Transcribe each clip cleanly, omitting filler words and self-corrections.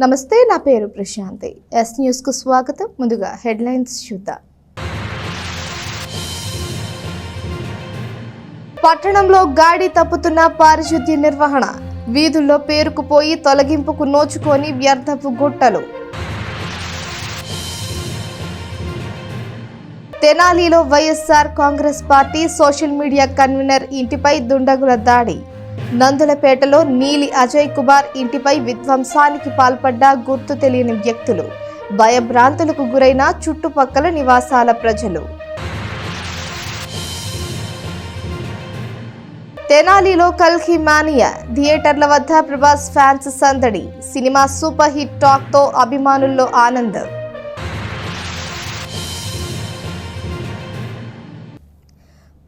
నమస్తే, నా పేరు ప్రశాంతి. ఎస్ న్యూస్ కు స్వాగతం. ముందుగా హెడ్లైన్స్ చూద్దాం. పట్టణంలో గాడి తప్పుతున్న పారిశుద్ధ్య నిర్వహణ. వీధుల్లో పేరుకుపోయి తొలగింపుకు నోచుకొని వ్యర్థపు గుట్టలు. తెనాలిలో YSR Congress party social media convener ఇంటిపై దుండగుల దాడి. నందులపేటలో నీలి అజయ్ కుమార్ ఇంటిపై విధ్వంసానికి పాల్పడ్డ గుర్తు తెలియని వ్యక్తులు. భయభ్రాంతులకు గురైన చుట్టుపక్కల నివాసాల ప్రజలు. తెనాలిలో కల్కి మానియా. థియేటర్ల వద్ద ప్రభాస్ ఫ్యాన్స్ సందడి. సినిమా సూపర్ హిట్ టాక్ తో అభిమానుల్లో ఆనందం.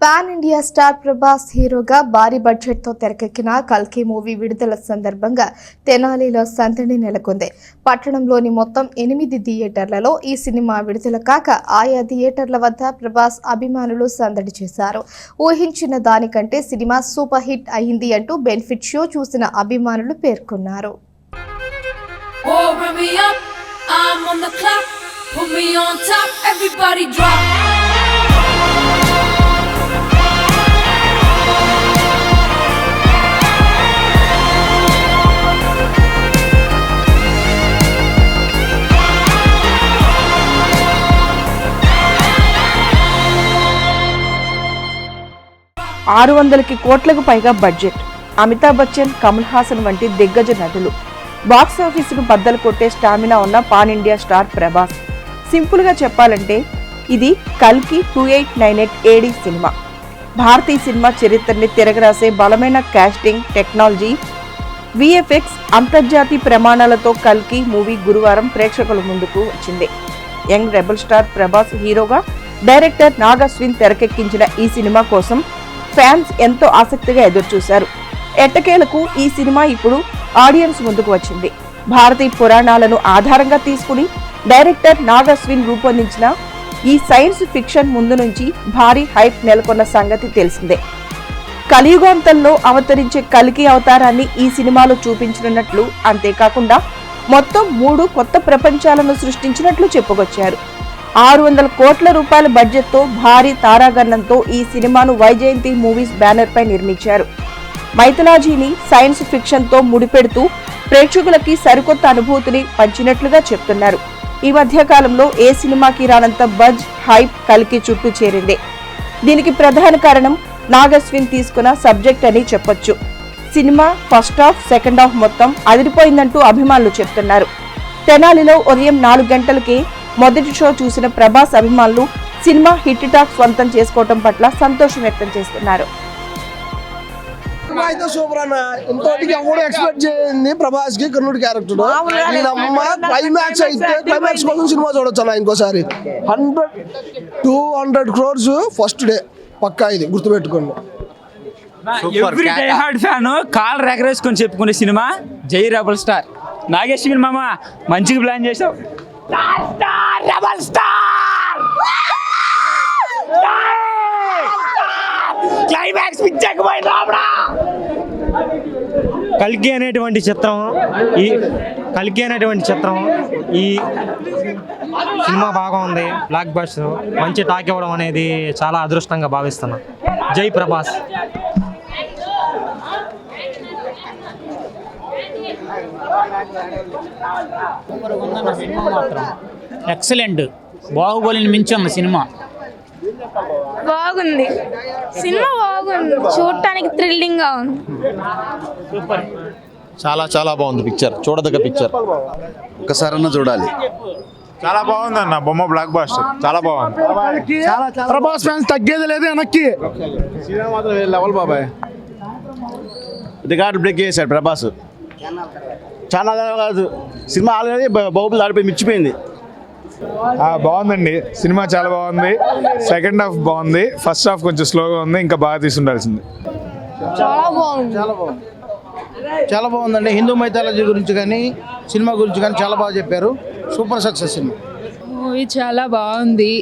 పాన్ ఇండియా స్టార్ ప్రభాస్ హీరోగా భారీ బడ్జెట్ తో తెరకెక్కిన కల్కి మూవీ విడుదల సందర్భంగా తెనాలిలో సందడి నెలకొంది. పట్టణంలోని మొత్తం 8 థియేటర్లలో ఈ సినిమా విడుదల కాక ఆయా థియేటర్ల వద్ద ప్రభాస్ అభిమానులు సందడి చేశారు. ఊహించిన దానికంటే సినిమా సూపర్ హిట్ అయింది అంటూ బెనిఫిట్ షో చూసిన అభిమానులు పేర్కొన్నారు. 600 కోట్లకు పైగా బడ్జెట్. అమితాబ్ బచ్చన్, కమల్ హాసన్ వంటి దిగ్గజ నటులు. బాక్సాఫీసును బద్దలు కొట్టే స్టామినా ఉన్న pan India star Prabhas. Simple గా చెప్పాలంటే ఇది కల్కి 2898 AD సినిమా. భారతీయ సినిమా చరిత్రని తిరగరాసే బలమైన కాస్టింగ్, టెక్నాలజీ, VFX, అంతర్జాతీయ ప్రమాణాలతో కల్కి మూవీ గురువారం ప్రేక్షకుల ముందుకు వచ్చింది. యంగ్ రెబల్ స్టార్ ప్రభాస్ హీరోగా డైరెక్టర్ నాగ్ అశ్విన్ తెరకెక్కించిన ఈ సినిమా కోసం ఫ్యాన్స్ ఎంతో ఆసక్తిగా ఎదురుచూశారు. ఎట్టకేలకు ఈ సినిమా ఇప్పుడు ఆడియన్స్ ముందుకు వచ్చింది. భారతీయ పురాణాలను ఆధారంగా తీసుకుని డైరెక్టర్ నాగ్ అశ్విన్ రూపొందించిన ఈ సైన్స్ ఫిక్షన్ ముందు నుంచి భారీ హైప్ నెలకొన్న సంగతి తెలిసిందే. కలియుగాంతంలో అవతరించే కల్కి అవతారాన్ని ఈ సినిమాలో చూపించనున్నట్లు, అంతేకాకుండా మొత్తం 3 కొత్త ప్రపంచాలను సృష్టించినట్లు చెప్పుకొచ్చారు. 600 కోట్ల రూపాయల బడ్జెట్ తో భారీ తారాగణంతో ఈ సినిమాను వైజయంతి మూవీస్ బ్యానర్ పై నిర్మించారు. మైథలాజీని సైన్స్ ఫిక్షన్ తో ముడిపెడుతూ ప్రేక్షకులకి సరికొత్త అనుభూతిని పంచినట్లుగా చెప్తున్నారు. ఈ మధ్య కాలంలో ఏ సినిమాకి రానంత బజ్, హైప్ కల్కి చుట్టూ చేరింది. దీనికి ప్రధాన కారణం నాగ్ అశ్విన్ తీసుకున్న సబ్జెక్ట్ అని చెప్పొచ్చు. Cinema first half, second half మొత్తం అదిరిపోయిందంటూ అభిమానులు చెప్తున్నారు. తెనాలిలో ఉదయం 4 గంటలకే మొదటి షో చూసిన ప్రభాస్ అభిమానులు సినిమా హిట్ టాక్ స్వంతం చేసుకోవటం పట్ల సంతోషం వ్యక్తం చేస్తున్నారు. సూపర్ అన్న, ఇంతటికి ఎవరు ఎక్స్పెక్ట్ చేయండి ప్రభాస్ కి కర్ణుడి క్యారెక్టర్. క్లైమాక్స్ అయితే క్లైమాక్స్ కోసం సినిమా చూడొచ్చు అన్న. ఇంకోసారి 100-200 crores ఫస్ట్ డే పక్కా. ఇది గుర్తుపెట్టుకోండి. ఎవ్రీ డై హార్డ్ ఫ్యాన్ కాల్ రెగరేసుకొని చెప్పుకునే సినిమా జై రెబల్ స్టార్. నాగేశ్వరి మామ మంచిగా ప్లాన్ చేసావు. రెబల్ స్టార్ క్లైమాక్స్ పిచ్చెక్కిపోయి రావడా. కల్కి అనేటువంటి చిత్రం ఈ సినిమా బాగా ఉంది. బ్లాక్ బస్టర్ మంచి టాక్ ఇవ్వడం అనేది చాలా అదృష్టంగా భావిస్తున్నా. జై ప్రభాస్. ఎక్సలెంట్. బాహుబలిని మించి ఉన్న సినిమా. బాగుంది సినిమా, బాగుంది, చూడటానికి థ్రిల్లింగ్ గా ఉంది. సూపర్. చాలా చాలా బాగుంది పిక్చర్, చూడదగ్గ పిక్చర్, ఒకసారన్నా చూడాలి. చాలా బాగుంది అన్న బొమ్మ, బ్లాక్ బాస్టర్ చాలా బాగుంది. ప్రభాస్ ఫ్యాన్స్ తగ్గేది లేదు వెనక్కి. సినిమా మాత్రం లెవెల్ బాబాయ్. రికార్డు బ్రేక్ చేశాడు ప్రభాస్. చాలా కాదు సినిమా ఆల్రెడీ బాహుబలి ఆడిపోయి మిర్చిపోయింది. బాగుందండి సినిమా, చాలా బాగుంది. సెకండ్ హాఫ్ బాగుంది, ఫస్ట్ హాఫ్ కొంచెం స్లోగా ఉంది, ఇంకా బాగా తీసుండాల్సింది. చాలా బాగుందండి. హిందూ మైథాలజీ గురించి కానీ సినిమా గురించి కానీ చాలా బాగా చెప్పారు. Super success cinema. మూవీ చాలా బాగుంది.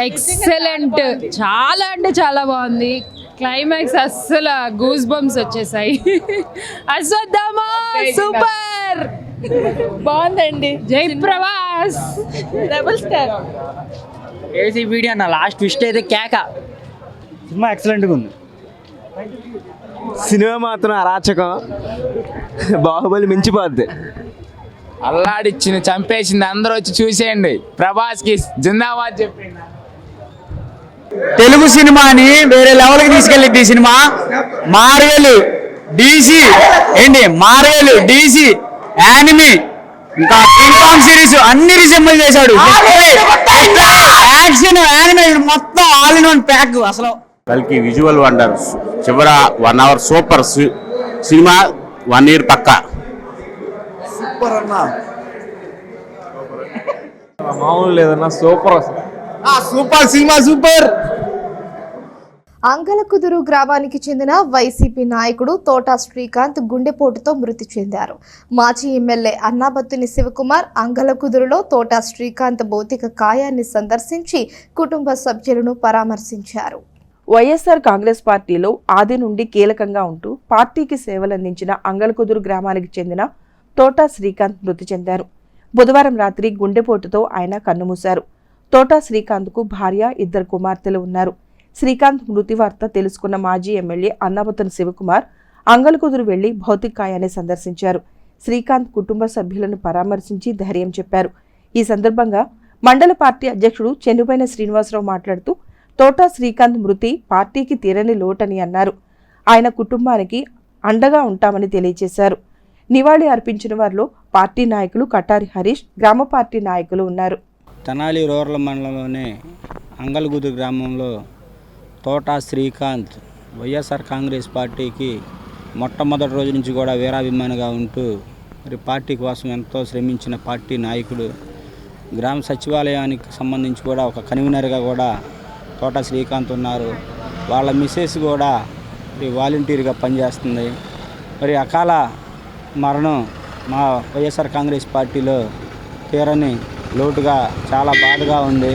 ఎక్సలెంట్, చాలా అంటే చాలా బాగుంది. క్లైమాక్స్ అస్సలు గూస్ బంప్స్ వచ్చేసాయి. అశ్వత్థామ సూపర్. బాగుందండి. జై Prabhas. Double star. AC video అన్న లాస్ట్ ట్విస్ట్ అయితే కేక. సినిమా ఎక్సలెంట్గా ఉంది. సినిమా మాత్రం అరాచకం, బాహుబలి మించిపోద్ది. అల్లాడిచ్చిన చంపేసింది, అందరూ వచ్చి చూసేయండి. ప్రభాస్కి జిందాబాద్ చెప్పింది. తెలుగు సినిమాని వేరే లెవెల్కి తీసుకెళ్ళింది ఈ సినిమా. మార్వెల్, డీసీ ఏంటి, మార్వెల్, డీసీ, యానిమీ, ఇంకా కింగ్ కాంగ్ సిరీస్ అన్ని రిసెంబుల్ చేశాడు. యాక్షన్, యానిమే మొత్తం ఆల్ ఇన్ వన్ ప్యాక్. అసలు కల్కి విజువల్ వండర్. చివర 1 hour సూపర్ సినిమా, 1 year పక్కా. సూపర్ అన్న, మామూలు లేదన్నా, super. Super cinema, super. Angalakuduru గ్రామానికి చెందిన వైసీపీ నాయకుడు తోటా శ్రీకాంత్ గుండెపోటుతో మృతి చెందారు. మాజీ ఎమ్మెల్యే అన్నాబత్తుని శివకుమార్ అంగలకుదురులో తోటా శ్రీకాంత్ భౌతిక కాయాన్ని సందర్శించి కుటుంబ సభ్యులను పరామర్శించారు. వైఎస్ఆర్ కాంగ్రెస్ పార్టీలో ఆది నుండి కీలకంగా ఉంటూ పార్టీకి సేవలందించిన అంగలకుదురు గ్రామానికి చెందిన తోటా శ్రీకాంత్ మృతి చెందారు. బుధవారం రాత్రి గుండెపోటుతో ఆయన కన్నుమూశారు. తోటా శ్రీకాంత్కు భార్య, 2 కుమార్తెలు ఉన్నారు. శ్రీకాంత్ మృతి వార్త తెలుసుకున్న మాజీ ఎమ్మెల్యే అన్నాబత్తుని శివకుమార్ అంగలకుదురు వెళ్లి భౌతిక కాయాన్ని సందర్శించారు. శ్రీకాంత్ కుటుంబ సభ్యులను పరామర్శించి ధైర్యం చెప్పారు. ఈ సందర్భంగా మండల పార్టీ అధ్యక్షుడు చెన్నుపైన శ్రీనివాసరావు మాట్లాడుతూ తోటా శ్రీకాంత్ మృతి పార్టీకి తీరని లోటని అన్నారు. ఆయన కుటుంబానికి అండగా ఉంటామని తెలియజేశారు. నివాళి అర్పించిన వారిలో పార్టీ నాయకులు కటారి హరీష్, గ్రామ పార్టీ నాయకులు ఉన్నారు. తెనాలి రూరల్ మండలంలోని అంగలగుదురు గ్రామంలో తోటా శ్రీకాంత్ వైఎస్ఆర్ కాంగ్రెస్ పార్టీకి మొట్టమొదటి రోజు నుంచి కూడా వీరాభిమానిగా ఉంటూ మరి పార్టీ కోసం ఎంతో శ్రమించిన పార్టీ నాయకుడు. గ్రామ సచివాలయానికి సంబంధించి కూడా ఒక కన్వీనర్గా కూడా తోటా శ్రీకాంత్ ఉన్నారు. వాళ్ళ మిసెస్ కూడా మరి వాలంటీర్గా పనిచేస్తుంది. మరి అకాల మరణం మా వైఎస్ఆర్ కాంగ్రెస్ పార్టీలో తీరని లోటుగా చాలా బాధగా ఉంది.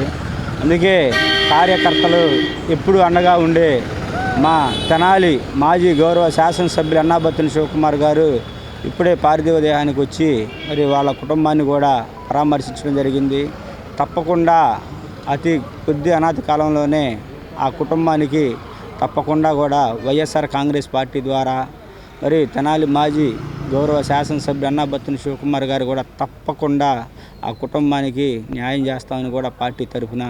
అందుకే కార్యకర్తలు ఎప్పుడు అండగా ఉండే మా తెనాలి మాజీ గౌరవ శాసనసభ్యులు అన్నాబత్తుని శివకుమార్ గారు ఇప్పుడే పార్థివ దేహానికి వచ్చి మరి వాళ్ళ కుటుంబాన్ని కూడా పరామర్శించడం జరిగింది. తప్పకుండా అతి కొద్ది అనాది కాలంలోనే ఆ కుటుంబానికి తప్పకుండా కూడా వైఎస్ఆర్ కాంగ్రెస్ పార్టీ ద్వారా మరి తెనాలి మాజీ గౌరవ శాసనసభ్యులు అన్నాబత్తుని శివకుమార్ గారు కూడా తప్పకుండా ఆ కుటుంబానికి న్యాయం చేస్తామని కూడా పార్టీ తరఫున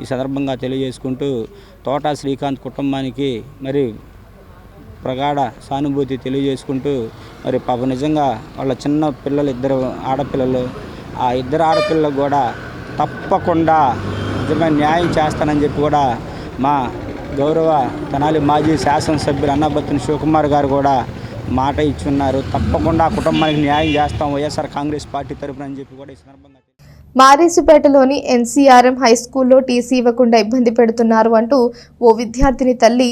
ఈ సందర్భంగా తెలియజేసుకుంటూ తోటా శ్రీకాంత్ కుటుంబానికి మరి ప్రగాఢ సానుభూతి తెలియజేసుకుంటూ మరి పాప నిజంగా వాళ్ళ చిన్న పిల్లలు 2 ఆడపిల్లలు, ఆ 2 ఆడపిల్లలకు కూడా తప్పకుండా నిజమైన న్యాయం చేస్తానని చెప్పి కూడా మా గౌరవ తెనాలి మాజీ శాసనసభ్యులు అన్నాబత్తుని శివకుమార్ గారు కూడా మాట ఇచ్చున్నారు. తప్పకుండా ఆ కుటుంబానికి న్యాయం చేస్తాం వైఎస్ఆర్ కాంగ్రెస్ పార్టీ తరఫున అని చెప్పి కూడా ఈ సందర్భంగా మారేసుపేటలోని ఎన్సీఆర్ఎం హై స్కూల్లో టీసీ ఇవ్వకుండా ఇబ్బంది పెడుతున్నారు అంటూ ఓ విద్యార్థిని తల్లి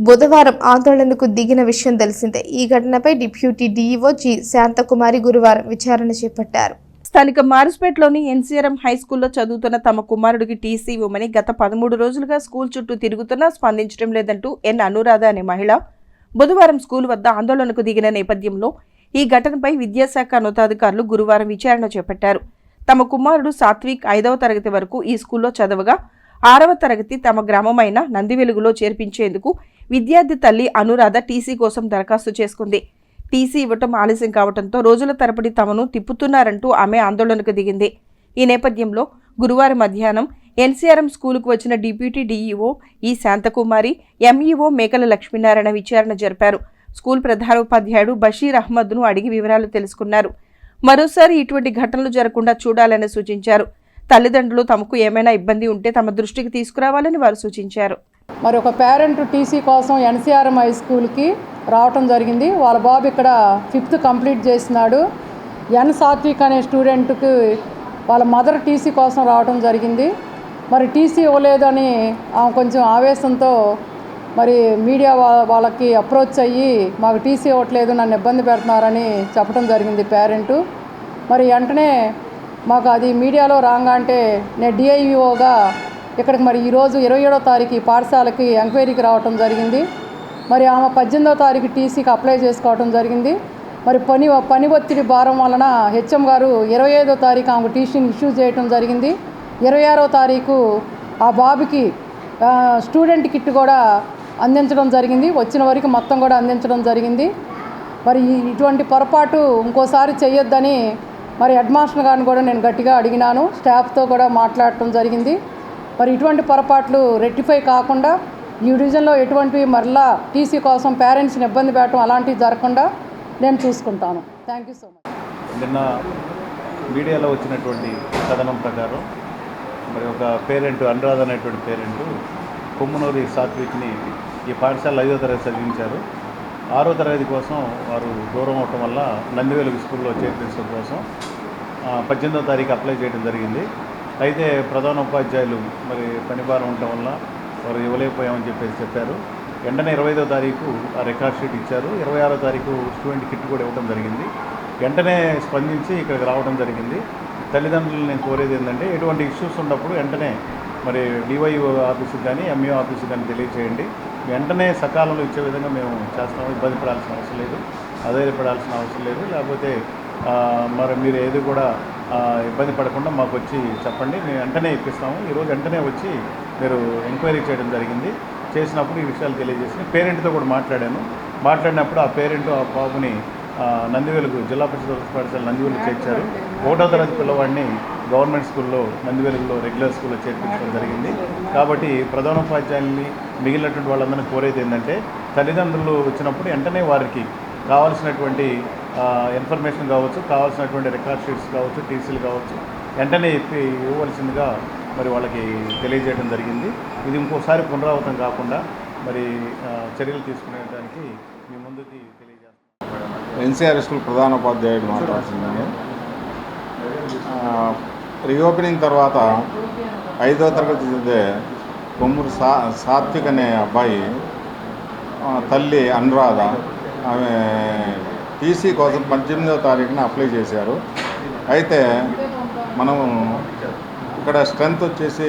బుధవారం ఆందోళనకు దిగిన విషయం తెలిసిందే. ఈ ఘటనపై డిప్యూటీ డీఈఓ జి శాంతకుమారి గురువారం విచారణ చేపట్టారు. స్థానిక మారుస్పేటలోని ఎన్సీఆర్ఎం హై స్కూల్లో చదువుతున్న తమ కుమారుడికి టీసీ ఇవ్వమని గత 13 రోజులుగా స్కూల్ చుట్టూ తిరుగుతున్నా స్పందించడం లేదంటూ ఎన్ అనురాధ అనే మహిళ బుధవారం స్కూల్ వద్ద ఆందోళనకు దిగిన నేపథ్యంలో ఈ ఘటనపై విద్యాశాఖ ఉన్నతాధికారులు గురువారం విచారణ చేపట్టారు. తమ కుమారుడు సాత్విక్ 5వ తరగతి వరకు ఈ స్కూల్లో చదవగా 6వ తరగతి తమ గ్రామమైన నందివెలుగులో చేర్పించేందుకు విద్యార్థి తల్లి అనురాధ టీసీ కోసం దరఖాస్తు చేసుకుంది. టీసీ ఇవ్వటం ఆలస్యం కావడంతో రోజుల తరబడి తమను తిప్పుతున్నారంటూ ఆమె ఆందోళనకు దిగింది. ఈ నేపథ్యంలో గురువారం మధ్యాహ్నం ఎన్సీఆర్ఎం స్కూలుకు వచ్చిన డిప్యూటీ డీఈఓ ఈ శాంతకుమారి, ఎంఈఓ మేకల లక్ష్మీనారాయణ విచారణ జరిపారు. స్కూల్ ప్రధానోపాధ్యాయుడు బషీర్ అహ్మద్ను అడిగి వివరాలు తెలుసుకున్నారు. మరోసారి ఇటువంటి ఘటనలు జరగకుండా చూడాలని సూచించారు. తల్లిదండ్రులు తమకు ఏమైనా ఇబ్బంది ఉంటే తమ దృష్టికి తీసుకురావాలని వారు సూచించారు. మరి ఒక పేరెంట్ టీసీ కోసం ఎన్సీఆర్ఎం హై స్కూల్కి రావటం జరిగింది. వాళ్ళ బాబు ఇక్కడ 5th కంప్లీట్ చేసినాడు. ఎన్ సాత్విక్ అనే స్టూడెంట్కి వాళ్ళ మదర్ టీసీ కోసం రావటం జరిగింది. మరి టీసీ ఇవ్వలేదని ఆమె కొంచెం ఆవేశంతో మరి మీడియా వాళ్ళకి అప్రోచ్ అయ్యి మాకు టీసీ ఇవ్వట్లేదు, నన్ను ఇబ్బంది పెడుతున్నారని చెప్పడం జరిగింది పేరెంటు. మరి వెంటనే మాకు అది మీడియాలో రాగా అంటే నేను డిఐఓగా ఇక్కడికి మరి ఈరోజు 27వ తారీఖు పాఠశాలకి ఎంక్వైరీకి రావటం జరిగింది. మరి ఆమె 18వ తారీఖు టీసీకి అప్లై చేసుకోవడం జరిగింది. మరి పని ఒత్తిడి భారం వలన హెచ్ఎం గారు 25వ తారీఖు ఆమెకు టీసీని ఇష్యూ చేయడం జరిగింది. 26వ తారీఖు ఆ బాబుకి స్టూడెంట్ కిట్ కూడా అందించడం జరిగింది. వచ్చిన వరకు మొత్తం కూడా అందించడం జరిగింది. మరి ఇటువంటి పొరపాటు ఇంకోసారి చేయొద్దని మరి హెడ్ మాస్టర్ గారిని కూడా నేను గట్టిగా అడిగినాను. స్టాఫ్తో కూడా మాట్లాడటం జరిగింది. మరి ఇటువంటి పొరపాట్లు రెక్టిఫై కాకుండా ఈ డివిజన్లో ఎటువంటివి మరలా టీసీ కోసం పేరెంట్స్ని ఇబ్బంది పెట్టడం అలాంటివి జరగకుండా నేను చూసుకుంటాను. Thank you so much. నిన్న మీడియాలో వచ్చినటువంటి కథనం ప్రకారం మరి ఒక పేరెంట్ అనురాధ అనేటువంటి పేరెంట్ కొమ్మునూరి సాత్విక్ని ఈ పాఠశాల 5వ తరగతి చదివించారు. 6వ తరగతి కోసం వారు దూరం అవటం వల్ల నందివేలు స్కూల్లో చేర్పించడం కోసం 18వ తారీఖు అప్లై చేయడం జరిగింది. అయితే ప్రధాన ఉపాధ్యాయులు మరి పనిభారం ఉండటం వల్ల వారు ఇవ్వలేకపోయామని చెప్పారు. వెంటనే 25వ తారీఖు ఆ రికార్డ్ షీట్ ఇచ్చారు. 26వ తారీఖు స్టూడెంట్ కిట్ కూడా ఇవ్వడం జరిగింది. వెంటనే స్పందించి ఇక్కడికి రావడం జరిగింది. తల్లిదండ్రులు నేను కోరేది ఏంటంటే ఎటువంటి ఇష్యూస్ ఉన్నప్పుడు వెంటనే మరి డివైఓ ఆఫీస్కి కానీ ఎంఈఓ ఆఫీస్కి కానీ తెలియజేయండి. వెంటనే సకాలంలో ఇచ్చే విధంగా మేము చేస్తాము. ఇబ్బంది పడాల్సిన అవసరం లేదు, ఆధారపడాల్సిన అవసరం లేదు. లేకపోతే మరి మీరు ఏది కూడా ఇబ్బంది పడకుండా మాకు వచ్చి చెప్పండి, మేము వెంటనే ఇప్పిస్తాము. ఈరోజు వెంటనే వచ్చి మీరు ఎంక్వైరీ చేయడం జరిగింది. చేసినప్పుడు ఈ విషయాలు తెలియజేసి పేరెంట్తో కూడా మాట్లాడినప్పుడు ఆ పేరెంట్ ఆ బాబుని నందివేలుకు జిల్లా పరిషత్ పాఠశాల నందివేలు చేర్చారు. 1వ తరగతి పిల్లవాడిని గవర్నమెంట్ స్కూల్లో నందివేలులో రెగ్యులర్ స్కూల్లో చేర్పించడం జరిగింది. కాబట్టి ప్రధానోపాధ్యాయుల్ని మిగిలినటువంటి వాళ్ళందరినీ కోరేది ఏంటంటే తల్లిదండ్రులు వచ్చినప్పుడు వెంటనే వారికి కావాల్సినటువంటి ఇన్ఫర్మేషన్ కావచ్చు, కావాల్సినటువంటి రికార్డ్ షీట్స్ కావచ్చు, టీసీలు కావచ్చు వెంటనే ఇవ్వవలసిందిగా మరి వాళ్ళకి తెలియజేయడం జరిగింది. ఇది ఇంకోసారి పునరావృతం కాకుండా మరి చర్యలు తీసుకునేదానికి మీ ముందుకి తెలియజేస్తాం. ఎన్సీఆర్ స్కూల్ ప్రధానోపాధ్యాయుడు మాట్లాడుతున్నాను. రీఓపెనింగ్ తర్వాత 5వ తరగతి చదివే కొమ్మూరు సాత్విక్ అనే అబ్బాయి తల్లి అనురాధ ఆమె టీసీ కోసం 18వ తారీఖున అప్లై చేశారు. అయితే మనం ఇక్కడ స్ట్రెంత్ వచ్చేసి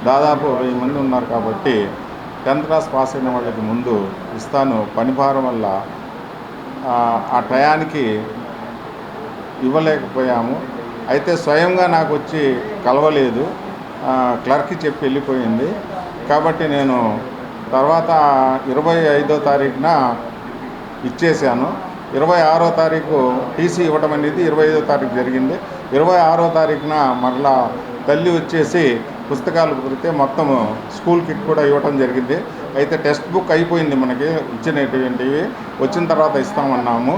దాదాపు 1000 మంది ఉన్నారు కాబట్టి 10th క్లాస్ పాస్ అయిన వాళ్ళకి ముందు ఇస్తాను, పనిభారం వల్ల ఆ టయానికి ఇవ్వలేకపోయాము. అయితే స్వయంగా నాకు వచ్చి కలవలేదు, క్లర్క్కి చెప్పి వెళ్ళిపోయింది. కాబట్టి నేను తర్వాత 25వ తారీఖున ఇచ్చేసాను. 26వ తారీఖు టీసీ ఇవ్వడం అనేది 25వ తారీఖు జరిగింది. 26వ తారీఖున మరలా తల్లి వచ్చేసి పుస్తకాలు కుదిరితే మొత్తం స్కూల్ కిట్ కూడా ఇవ్వడం జరిగింది. అయితే టెక్స్ట్ బుక్ అయిపోయింది మనకి ఇచ్చినటువంటివి, వచ్చిన తర్వాత ఇస్తామన్నాము.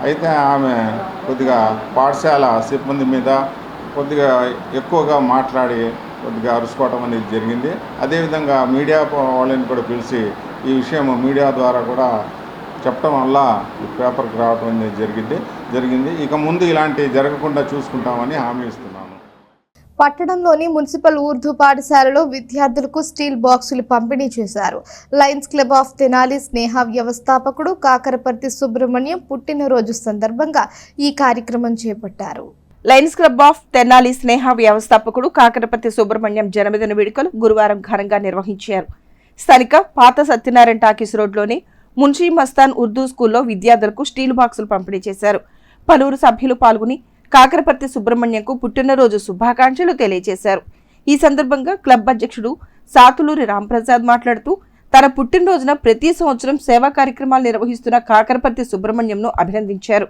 అయితే ఆమె కొద్దిగా పాఠశాల సిబ్బంది మీద కొద్దిగా ఎక్కువగా మాట్లాడి కొద్దిగా అరుచుకోవడం అనేది జరిగింది. అదేవిధంగా మీడియా వాళ్ళని కూడా పిలిచి ఈ విషయం మీడియా ద్వారా కూడా చెప్పడం వల్ల పేపర్కి రావడం అనేది జరిగింది. ఇక ముందు ఇలాంటివి జరగకుండా చూసుకుంటామని హామీ ఇస్తున్నాను. పట్టణంలోని మున్సిపల్ ఉర్దూ పాఠశాలలో విద్యార్థులకు స్టీల్ బాక్సులు పంపిణీ చేశారు. లయన్స్ క్లబ్ ఆఫ్ తెనాలి స్నేహ వ్యవస్థాపకుడు కాకరపర్తి సుబ్రహ్మణ్యం పుట్టినరోజు సందర్భంగా ఈ కార్యక్రమం చేపట్టారు. లయన్స్ క్లబ్ ఆఫ్ తెనాలి స్నేహ వ్యవస్థాపకుడు కాకరపర్తి సుబ్రహ్మణ్యం జన్మదిన వేడుకలు గురువారం ఘనంగా నిర్వహించారు. స్థానిక పాత సత్యనారాయణ టాకీస్ రోడ్లోని మున్షీ మస్తాన్ ఉర్దూ స్కూల్లో విద్యార్థులకు స్టీల్ బాక్సులు పంపిణీ చేశారు. పలువురు సభ్యులు పాల్గొని కాకరపర్తి సుబ్రహ్మణ్యంకు పుట్టినరోజు శుభాకాంక్షలు తెలియజేశారు. ఈ సందర్భంగా క్లబ్ అధ్యక్షుడు సాతులూరి రాంప్రసాద్ మాట్లాడుతూ తన పుట్టినరోజున ప్రతి సంవత్సరం సేవా కార్యక్రమాలు నిర్వహిస్తున్న కాకరపర్తి సుబ్రహ్మణ్యంను అభినందించారు.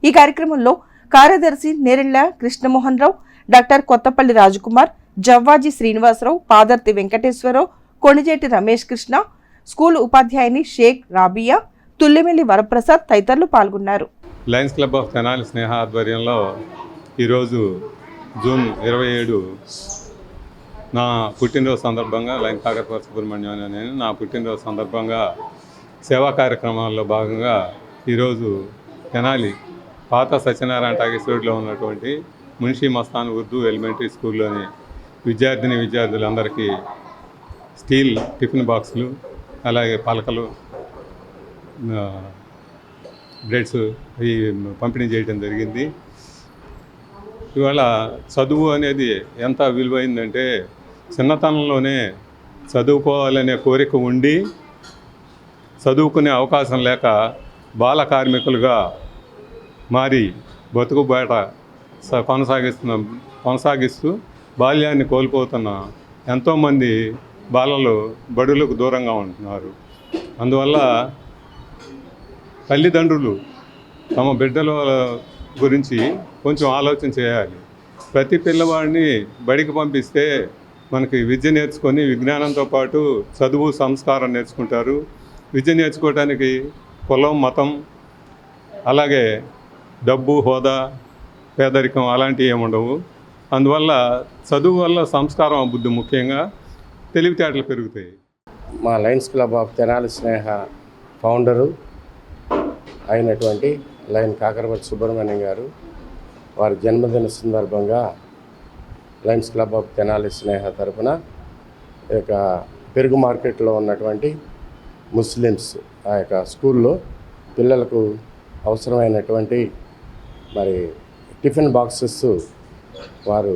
ఈ కార్యక్రమంలో కార్యదర్శి నేరెళ్ల కృష్ణమోహన్ రావు, డాక్టర్ కొత్తపల్లి రాజకుమార్, జవ్వాజీ శ్రీనివాసరావు, పాదర్తి వెంకటేశ్వరరావు, కొణిజేటి రమేష్ కృష్ణ, స్కూల్ ఉపాధ్యాయుని షేక్ రాబియా, తుల్లెమెల్లి వరప్రసాద్ తదితరులు పాల్గొన్నారు. లయన్స్ క్లబ్ ఆఫ్ తెనాలి స్నేహ ఆధ్వర్యంలో ఈరోజు జూన్ 27 నా పుట్టినరోజు సందర్భంగా లయన్ కాకరపర్తి సుబ్రహ్మణ్యం నేను నా పుట్టినరోజు సందర్భంగా సేవా కార్యక్రమాల్లో భాగంగా ఈరోజు తెనాలి పాత సత్యనారాయణ టాకీస్ రోడ్లో ఉన్నటువంటి మున్షీ మస్తాన్ ఉర్దూ ఎలిమెంటరీ స్కూల్లోని విద్యార్థులందరికీ స్టీల్ టిఫిన్ బాక్సులు, అలాగే పలకలు, బ్రెడ్స్ అవి పంపిణీ చేయడం జరిగింది. ఇవాళ చదువు అనేది ఎంత విలువైందంటే చిన్నతనంలోనే చదువుకోవాలనే కోరిక ఉండి చదువుకునే అవకాశం లేక బాల కార్మికులుగా మారి బతుకుబాట కొనసాగిస్తూ బాల్యాన్ని కోల్పోతున్న ఎంతోమంది బాలలు బడులకు దూరంగా ఉంటున్నారు. అందువల్ల తల్లిదండ్రులు తమ బిడ్డల గురించి కొంచెం ఆలోచన చేయాలి. ప్రతి పిల్లవాడిని బడికి పంపిస్తే మనకి విద్య నేర్చుకొని విజ్ఞానంతో పాటు చదువు సంస్కారం నేర్చుకుంటారు. విద్య నేర్చుకోవడానికి కులం మతం అలాగే డబ్బు హోదా పేదరికం అలాంటివి ఏమి ఉండవు. అందువల్ల చదువు వల్ల సంస్కారం బుద్ధి ముఖ్యంగా తెలివితేటలు పెరుగుతాయి. మా Lions club of Tenali Sneha founder అయినటువంటి లయన్ కాకరపతి సుబ్రహ్మణ్యం గారు వారి జన్మదిన సందర్భంగా లయన్స్ క్లబ్ ఆఫ్ తెనాలి స్నేహ తరపున ఈ యొక్క పెరుగు మార్కెట్లో ఉన్నటువంటి ముస్లిమ్స్ ఆ యొక్క స్కూల్లో పిల్లలకు అవసరమైనటువంటి మరి టిఫిన్ బాక్సెస్ వారు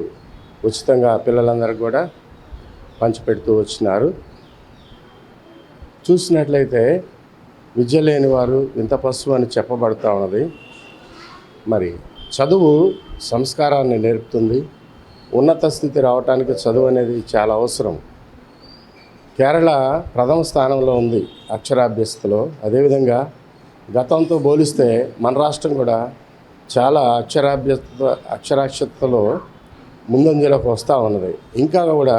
ఉచితంగా పిల్లలందరికీ కూడా పంచిపెడుతూ వచ్చినారు. చూసినట్లయితే విద్య లేని వారు ఇంత పశువు అని చెప్పబడుతూ ఉన్నది. మరి చదువు సంస్కారాన్ని నేర్పుతుంది. ఉన్నత స్థితి రావడానికి చదువు అనేది చాలా అవసరం. కేరళ ప్రథమ స్థానంలో ఉంది అక్షరాభ్యస్తలో. అదేవిధంగా గతంతో పోలిస్తే మన రాష్ట్రం కూడా చాలా అక్షరాస్యతలో ముందంజలోకి వస్తూ ఉన్నది. ఇంకా కూడా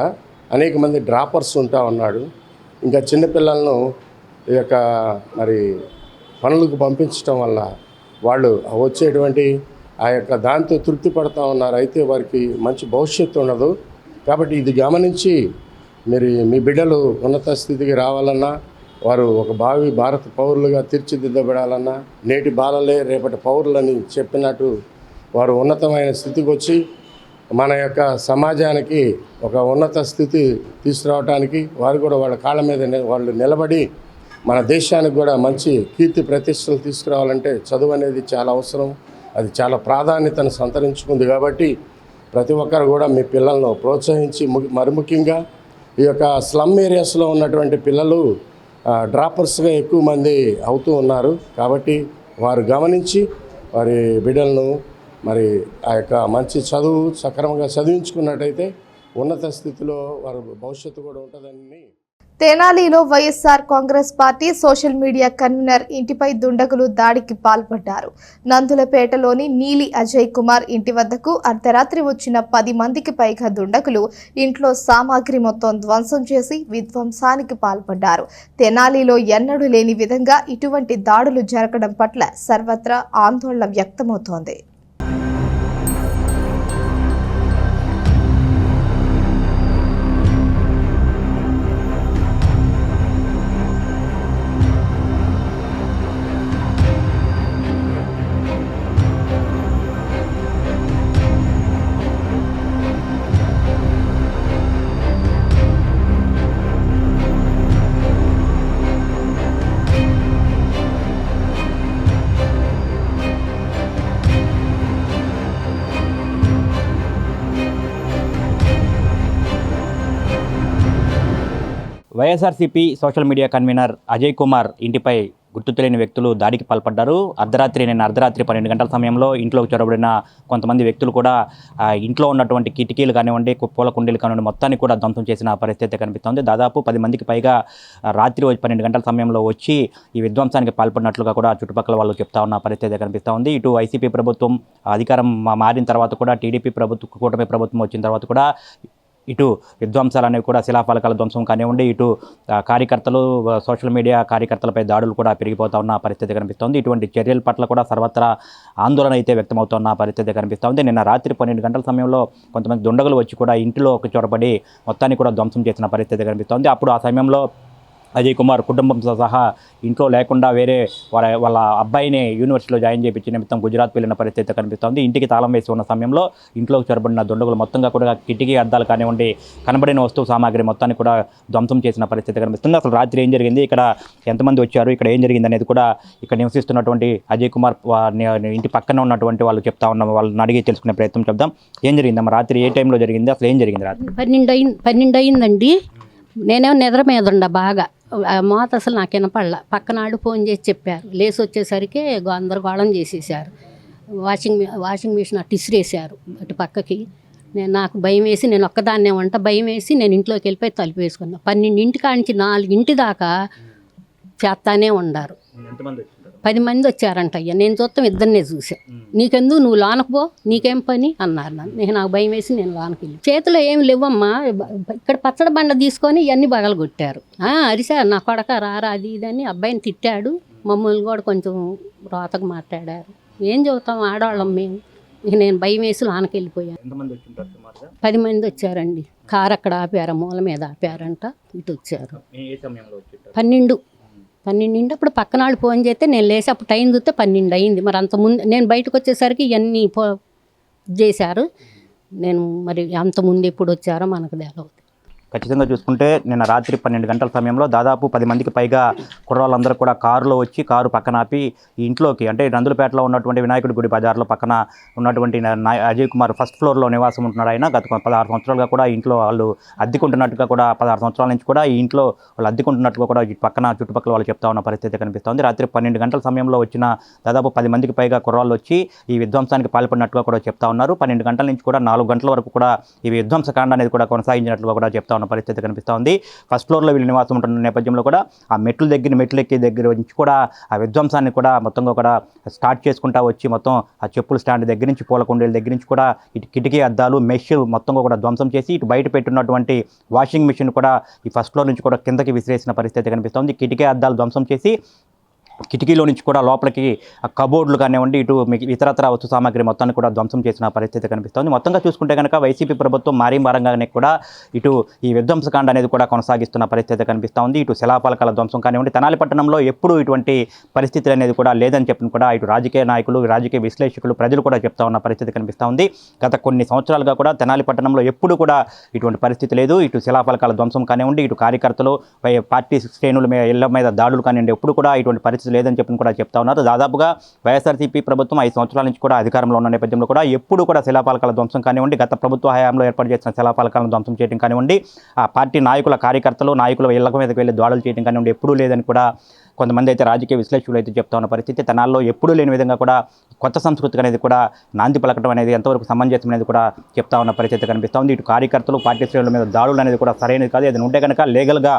అనేక మంది డ్రాపర్స్ ఉంటా ఉన్నాడు. ఇంకా చిన్నపిల్లలను ఈ యొక్క మరి పనులకు పంపించడం వల్ల వాళ్ళు వచ్చేటువంటి ఆ యొక్క దాంతో తృప్తి పడుతూ ఉన్నారు. అయితే వారికి మంచి భవిష్యత్తు ఉండదు. కాబట్టి ఇది గమనించి మీ బిడ్డలు ఉన్నత స్థితికి రావాలన్నా, వారు ఒక భారత పౌరులుగా తీర్చిదిద్దబడాలన్నా, నేటి బాలలే రేపటి పౌరులని చెప్పినట్టు వారు ఉన్నతమైన స్థితికి వచ్చి మన యొక్క సమాజానికి ఒక ఉన్నత స్థితి తీసుకురావడానికి వారు కూడా వాళ్ళ కాళ్ళ మీద వాళ్ళు నిలబడి మన దేశానికి కూడా మంచి కీర్తి ప్రతిష్టలు తీసుకురావాలంటే చదువు అనేది చాలా అవసరం. అది చాలా ప్రాధాన్యతను సంతరించుకుంది. కాబట్టి ప్రతి ఒక్కరు కూడా మీ పిల్లలను ప్రోత్సహించి మరి ముఖ్యంగా ఈ యొక్క స్లమ్ ఏరియాస్లో ఉన్నటువంటి పిల్లలు డ్రాపర్స్గా ఎక్కువ మంది అవుతూ ఉన్నారు. కాబట్టి వారు గమనించి వారి బిడ్డలను మరి ఆ యొక్క మంచి చదువు సక్రమంగా చదివించుకున్నట్టయితే ఉన్నత స్థితిలో వారి భవిష్యత్తు కూడా ఉంటుందని. తెనాలిలో YSR Congress party social media convener ఇంటిపై దుండగులు దాడికి పాల్పడ్డారు. నందులపేటలోని నీలి అజయ్ కుమార్ ఇంటి వద్దకు అర్ధరాత్రి వచ్చిన 10 మందికి పైగా దుండగులు ఇంట్లో సామాగ్రి మొత్తం ధ్వంసం చేసి విధ్వంసానికి పాల్పడ్డారు. తెనాలిలో ఎన్నడూ లేని విధంగా ఇటువంటి దాడులు జరగడం పట్ల సర్వత్రా ఆందోళన వ్యక్తమవుతోంది. YSRCP social media convener Ajay Kumar ఇంటిపై గుర్తు తెలియని వ్యక్తులు దాడికి పాల్పడ్డారు. నిన్న అర్ధరాత్రి 12 గంటల సమయంలో ఇంట్లోకి చొరబడిన కొంతమంది వ్యక్తులు కూడా ఇంట్లో ఉన్నటువంటి కిటికీలు కానివ్వండి, పూల కుండీలు కానివ్వండి మొత్తాన్ని కూడా ధ్వంసం చేసిన పరిస్థితి కనిపిస్తోంది. దాదాపు 10 మందికి పైగా రాత్రి 12 గంటల సమయంలో వచ్చి ఈ విధ్వంసానికి పాల్పడినట్లుగా కూడా చుట్టుపక్కల వాళ్ళు చెప్తా ఉన్న పరిస్థితి కనిపిస్తూ ఉంది. ఇటు వైసీపీ ప్రభుత్వం అధికారం మారిన తర్వాత కూడా, టీడీపీ ప్రభుత్వం కూటమి ప్రభుత్వం వచ్చిన తర్వాత కూడా ఇటు విధ్వంసాలు అనేవి కూడా శిలాఫలకాల ధ్వంసం కానివ్వండి, ఇటు కార్యకర్తలు సోషల్ మీడియా కార్యకర్తలపై దాడులు కూడా పెరిగిపోతూ ఉన్న పరిస్థితి కనిపిస్తోంది. ఇటువంటి చర్యల పట్ల కూడా సర్వత్రా ఆందోళన అయితే వ్యక్తమవుతున్న పరిస్థితి కనిపిస్తోంది. నిన్న రాత్రి 12 గంటల సమయంలో కొంతమంది దుండగులు వచ్చి కూడా ఇంటిలో ఒక చొరబడి మొత్తాన్ని కూడా ధ్వంసం చేసిన పరిస్థితి కనిపిస్తోంది. అప్పుడు ఆ సమయంలో అజయ్ కుమార్ కుటుంబంతో సహా ఇంట్లో లేకుండా వేరే వాళ్ళ అబ్బాయిని యూనివర్సిటీలో జాయిన్ చేయించి నిమిత్తం గుజరాత్ వెళ్ళిన పరిస్థితి కనిపిస్తోంది. ఇంటికి తాళం వేసి ఉన్న సమయంలో ఇంట్లోకి చొరబడిన దుండగులు మొత్తంగా కూడా కిటికీ అద్దాలు కానివ్వండి, కనబడిన వస్తువు సామాగ్రి మొత్తాన్ని కూడా ధ్వంసం చేసిన పరిస్థితి కనిపిస్తుంది. అసలు రాత్రి ఏం జరిగింది, ఇక్కడ ఎంతమంది వచ్చారు, ఇక్కడ ఏం జరిగింది అనేది కూడా ఇక్కడ నివసిస్తున్నటువంటి అజయ్ కుమార్ ఇంటి పక్కన ఉన్నటువంటి వాళ్ళు చెప్తా ఉన్న వాళ్ళని అడిగి తెలుసుకునే ప్రయత్నం చేద్దాం. ఏం జరిగిందమ్మా రాత్రి, ఏ టైంలో జరిగింది, అసలు ఏం జరిగింది? రాత్రి 12 అయిందండి. నేనేమో నిద్ర మీద ఉండ బాగా మోత అసలు నాకు వినపడలా. పక్కన వాళ్ళు ఫోన్ చేసి చెప్పారు. లేచి వచ్చేసరికి గందరగోళం చేసేసారు. వాషింగ్ మిషన్ అటు ఇసిరేసారు అటు పక్కకి. నాకు భయం వేసి నేను ఒక్కదాన్నే భయం వేసి నేను ఇంట్లోకి వెళ్ళిపోయి తలుపు వేసుకున్నాను. 12 కానించి 4 దాకా చేస్తానే ఉండారు. 10 మంది వచ్చారంట. అయ్యా నేను చూస్తాం, ఇద్దరినే చూసా. నీకెందుకు, నువ్వు లోనకు పో, నీకేం పని అన్నారు నన్ను. నాకు భయం వేసి నేను లోనకి వెళ్ళి, చేతిలో ఏమి లేవమ్మా, ఇక్కడ పచ్చడి బండ తీసుకొని ఇవన్నీ బగలగొట్టారు. అరిసారు, నా కొడక రారా అది ఇదని అబ్బాయిని తిట్టాడు. మమ్మల్ని కూడా కొంచెం రోతకు మాట్లాడారు. ఏం చెబుతాం ఆడవాళ్ళం మేము. ఇక నేను భయం వేసి లోనకి వెళ్ళిపోయాను. 10 మంది వచ్చారండి. కారు అక్కడ ఆపారు, మూల మీద ఆపారంట. ఇటు వచ్చారు 12 అప్పుడు పక్కన వాళ్ళు ఫోన్ చేస్తే నేను లేచి అప్పుడు టైం చూస్తే 12 అయింది. మరి అంత ముందు నేను బయటకు వచ్చేసరికి ఇవన్నీ చేశారు. నేను మరి అంత ముందు ఎప్పుడు వచ్చారో మనకు తెలియదు. ఖచ్చితంగా చూసుకుంటే నిన్న రాత్రి 12 గంటల సమయంలో దాదాపు 10 మందికి పైగా కుర్రాళ్ళందరూ కూడా కారులో వచ్చి కారు పక్కన ఆపి ఇంట్లోకి, అంటే నందులపేటలో ఉన్నటువంటి వినాయకుడి గుడి బజార్లో పక్కన ఉన్నటువంటి అజయ్ కుమార్ ఫస్ట్ ఫ్లోర్లో నివాసం ఉంటున్నారు. ఆయన గత 16 సంవత్సరాలుగా కూడా ఇంట్లో వాళ్ళు అద్దెకుంటున్నట్టుగా కూడా 16 సంవత్సరాల నుంచి కూడా ఈ ఇంట్లో వాళ్ళు అద్దెకుంటున్నట్టుగా కూడా పక్కన చుట్టుపక్కల వాళ్ళు చెప్తా ఉన్న పరిస్థితి కనిపిస్తుంది. రాత్రి 12 గంటల సమయంలో వచ్చిన దాదాపు 10 మందికి పైగా కుర్రాళ్ళు వచ్చి ఈ విధ్వంసానికి పాల్పడినట్టుగా కూడా చెప్తా ఉన్నారు. 12 గంటల నుంచి కూడా 4 గంటల వరకు కూడా ఈ విధ్వంసకాండ అనేది కూడా కొనసాగించినట్లుగా కూడా చెప్తా ఉన్న పరిస్థితి కనిపిస్తూ ఉంది. ఫస్ట్ ఫ్లోర్లో వీళ్ళు నివాసం ఉంటున్న నేపథ్యంలో కూడా ఆ మెట్లు ఎక్కే దగ్గర నుంచి కూడా ఆ విధ్వంసాన్ని కూడా మొత్తంగా కూడా స్టార్ట్ చేసుకుంటా వచ్చి మొత్తం ఆ చెప్పుల స్టాండ్ దగ్గర నుంచి పూల కుండీల దగ్గర నుంచి కూడా ఇటు కిటికీ అద్దాలు మెష్ మొత్తంగా కూడా ధ్వంసం చేసి ఇటు బయట పెట్టున్నటువంటి వాషింగ్ మిషన్ కూడా ఈ ఫస్ట్ ఫ్లోర్ నుంచి కూడా కిందకి విసిరేసిన పరిస్థితి కనిపిస్తుంది. కిటికీ అద్దాలు ధ్వంసం చేసి కిటికీలో నుంచి కూడా లోపలికి కబోర్డులు కానివ్వండి, ఇటు ఇతరత్ర వస్తు సామాగ్రి మొత్తాన్ని కూడా ధ్వంసం చేసిన పరిస్థితి కనిపిస్తుంది. మొత్తంగా చూసుకుంటే కనుక వైసీపీ ప్రభుత్వం మారంగానే కూడా ఇటు ఈ విధ్వంసకాండ అనేది కూడా కొనసాగిస్తున్న పరిస్థితి కనిపిస్తూ ఉంది. ఇటు శిలాఫలకాల ధ్వంసం కానివ్వండి, తెనాలి పట్టణంలో ఎప్పుడు ఇటువంటి పరిస్థితులు అనేది కూడా లేదని చెప్పిన కూడా ఇటు రాజకీయ నాయకులు, రాజకీయ విశ్లేషకులు, ప్రజలు కూడా చెప్తా ఉన్న పరిస్థితి కనిపిస్తూ ఉంది. గత కొన్ని సంవత్సరాలుగా కూడా తెనాలి పట్టణంలో ఎప్పుడు కూడా ఇటువంటి పరిస్థితి లేదు. ఇటు శిలాఫలకాల ధ్వంసం కానివ్వండి, ఇటు కార్యకర్తలు, పార్టీ శ్రేణుల మీద ఇళ్ల మీద దాడులు కానివ్వండి, ఎప్పుడు కూడా ఇటువంటి పరిస్థితి లేదని చెప్పి కూడా చెప్తా ఉన్నారు. దాదాపుగా వైఎస్ఆర్సీపీ ప్రభుత్వం 5 సంవత్సరాల నుంచి కూడా అధికారంలో ఉన్న నేపథ్యంలో కూడా ఎప్పుడు కూడా శిలాఫలకాల ధ్వంసం కానివ్వండి, గత ప్రభుత్వ హయాంలో ఏర్పాటు చేసిన శిలాఫలకాలను ధ్వంసం చేయడం కానివ్వండి, ఆ పార్టీ నాయకుల, కార్యకర్తలు, నాయకుల ఇళ్ల మీదకి వెళ్ళి దాడులు చేయడం కానివ్వండి, ఎప్పుడూ లేదని కూడా కొంతమంది అయితే రాజకీయ విశ్లేషకులు అయితే చెప్తా ఉన్న పరిస్థితి. తెనాల్లో ఎప్పుడూ లేని విధంగా కూడా కొత్త సంస్కృతి అనేది కూడా నాంది పలకడం అనేది ఎంతవరకు సమంజసం అనేది కూడా చెప్తా ఉన్న పరిస్థితి కనిపిస్తూ ఉంది. ఇటు కార్యకర్తలు, పార్టీ శ్రేణుల మీద దాడులు అనేది కూడా సరైనది కాదు. అది ఉంటే కనుక లీగల్గా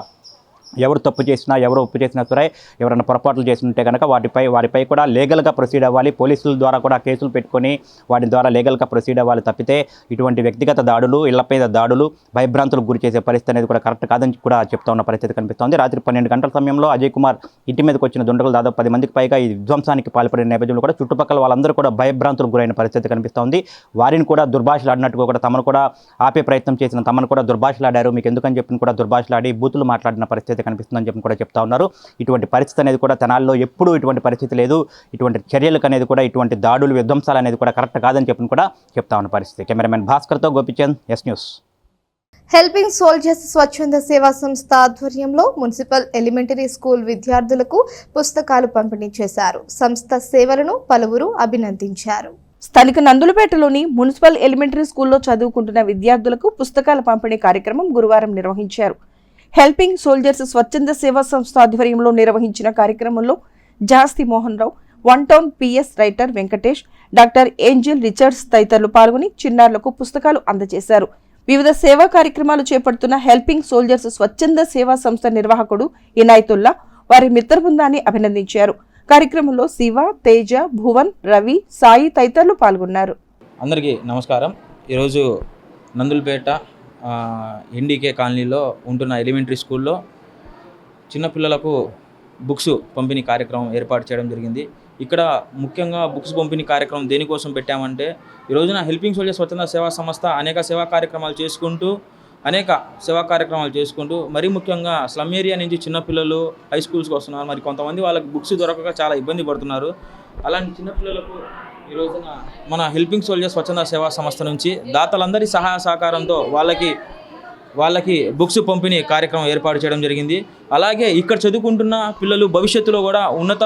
ఎవరు తప్పు చేసినా, ఎవరు ఒప్పు చేసినా సరే, ఎవరైనా పొరపాట్లు చేస్తుంటే కనుక వారిపై కూడా లీగల్గా ప్రొసీడ్ అవ్వాలి. పోలీసుల ద్వారా కూడా కేసులు పెట్టుకొని వాటి ద్వారా లీగల్గా ప్రొసీడ్ అవ్వాలి తప్పితే ఇటువంటి వ్యక్తిగత దాడులు, ఇళ్ల మీద దాడులు, భయభ్రాంతులకు గురి చేసే పరిస్థితి అనేది కూడా కరెక్ట్ కాదని కూడా చెప్తా ఉన్న పరిస్థితి కనిపిస్తోంది. రాత్రి 12 గంటల సమయంలో అజయ్ కుమార్ ఇంటి మీదకి వచ్చిన దుండగులు దాదాపు 10 మందికి పైగా ఈ విధ్వంసానికి పాల్పడిన నేపథ్యంలో కూడా చుట్టుపక్కల వాళ్ళందరూ కూడా భయభ్రాంతులకు గురైన పరిస్థితి కనిపిస్తోంది. వారిని కూడా దుర్భాషలాడినట్టుగా కూడా తమను కూడా ఆపే ప్రయత్నం చేసిన తమను కూడా దుర్భాషలాడారు, మీకు ఎందుకని చెప్పిన కూడా దుర్భాషలాడి బూతులు మాట్లాడిన పరిస్థితి కనిపిస్తుందని చెప్పి కూడా చెప్తా ఉన్నారు. ఇటువంటి పరిస్థితి అనేది కూడా తెనాల్లో ఎప్పుడూ ఇటువంటి పరిస్థితి లేదు. ఇటువంటి చర్యలకు అనేది కూడా, ఇటువంటి దాడులు, విధ్వంసాలు అనేది కూడా కరెక్ట్ కాదని చెప్పి కూడా చెప్తా ఉన్న పరిస్థితి. కెమెరామెన్ భాస్కర్తో Gopichand, S news. Helping soldiers స్వచ్ఛంద సేవా సంస్థ ఆధ్వర్యంలో మున్సిపల్ ఎలిమెంటరీ స్కూల్ విద్యార్థులకు పుస్తకాలు పంపిణీ చేశారు. సంస్థ సేవలను పలువురు అభినందించారు. స్థానిక నందులపేటలోని మున్సిపల్ ఎలిమెంటరీ స్కూల్లో చదువుకుంటున్న విద్యార్థులకు పుస్తకాల పంపిణీ కార్యక్రమం గురువారం నిర్వహించారు. హెల్పింగ్ సోల్జర్స్ స్వచ్ఛంద సేవా సంస్థ ఆధ్వర్యంలో నిర్వహించిన కార్యక్రమంలో జాస్తి Mohan Rao, 1 town PS writer Venkatesh, doctor Angel Richards తదితరులు పాల్గొని చిన్నారులకు పుస్తకాలు అందజేశారు. వివిధ సేవా కార్యక్రమాలు చేపడుతున్న హెల్పింగ్ సోల్జర్స్ స్వచ్ఛంద సేవా సంస్థ నిర్వాహకుడు ఇనాయతుల్లా వారి మిత్ర బృందాన్ని అభినందించారు. కార్యక్రమంలో శివ, తేజ, భువన్, రవి, సాయి తదితరులు పాల్గొన్నారు. అందరికీ నమస్కారం. ఈరోజు నందులపేట ఎన్డీకే కాలనీలో ఉంటున్న ఎలిమెంటరీ స్కూల్లో చిన్నపిల్లలకు బుక్స్ పంపిణీ కార్యక్రమం ఏర్పాటు చేయడం జరిగింది. ఇక్కడ ముఖ్యంగా బుక్స్ పంపిణీ కార్యక్రమం దేనికోసం పెట్టామంటే, ఈ రోజున హెల్పింగ్ సోల్జర్స్ స్వచ్ఛంద సేవా సంస్థ అనేక సేవా కార్యక్రమాలు చేసుకుంటూ మరీ ముఖ్యంగా స్లమ్ ఏరియా నుంచి చిన్నపిల్లలు హై స్కూల్స్కి వస్తున్నారు. మరి కొంతమంది వాళ్ళకి బుక్స్ దొరకక చాలా ఇబ్బంది పడుతున్నారు. అలాంటి చిన్నపిల్లలకు ఈ రోజున మన హెల్పింగ్ సోల్జర్స్ స్వచ్ఛంద సేవా సంస్థ నుంచి దాతలందరి సహాయ సహకారంతో వాళ్ళకి బుక్స్ పంపిణీ కార్యక్రమం ఏర్పాటు చేయడం జరిగింది. అలాగే ఇక్కడ చదువుకుంటున్న పిల్లలు భవిష్యత్తులో కూడా ఉన్నత